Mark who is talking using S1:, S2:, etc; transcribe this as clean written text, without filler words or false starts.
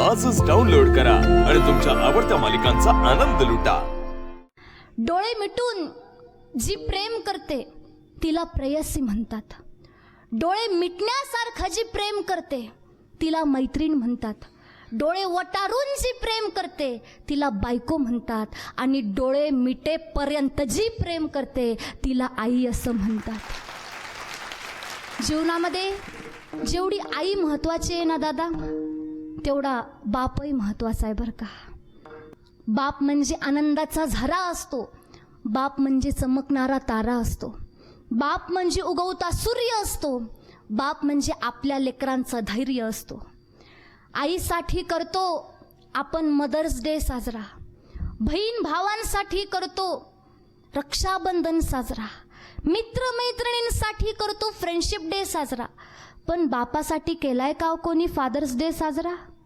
S1: आजच डाउनलोड करा आणि तुमच्या आवडत्या मालिकांचा आनंद लुटा।
S2: डोळे मिटून जी प्रेम करते तिला प्रेयसी म्हणतात। डोळे मिटण्यासारखं जी प्रेम करते तिला मैत्रीण म्हणतात। डोळे वटारून जी प्रेम करते तिला बायको म्हणतात आणि डोळे मिटेपर्यंत जी प्रेम करते तिला आई असं म्हणतात। जीवनामध्ये जेवढी आई महत्वाची आहे ना दादा, तेवढा बापही महत्वाचा आहे बरं का। बाप म्हणजे आनंदाचा झरा असतो, बाप म्हणजे चमकणारा तारा असतो, बाप म्हणजे उगवता सूर्य असतो, बाप म्हणजे आपल्या लेकरांचं धैर्य असतो। आईसाठी करतो आपण मदर्स डे साजरा, बहीण भावांसाठी करतो रक्षाबंधन साजरा, मित्रमैत्रिणींसाठी करतो फ्रेंडशिप डे साजरा, पण बापासाठी केलाय का कोणी फादर्स डे साजरा?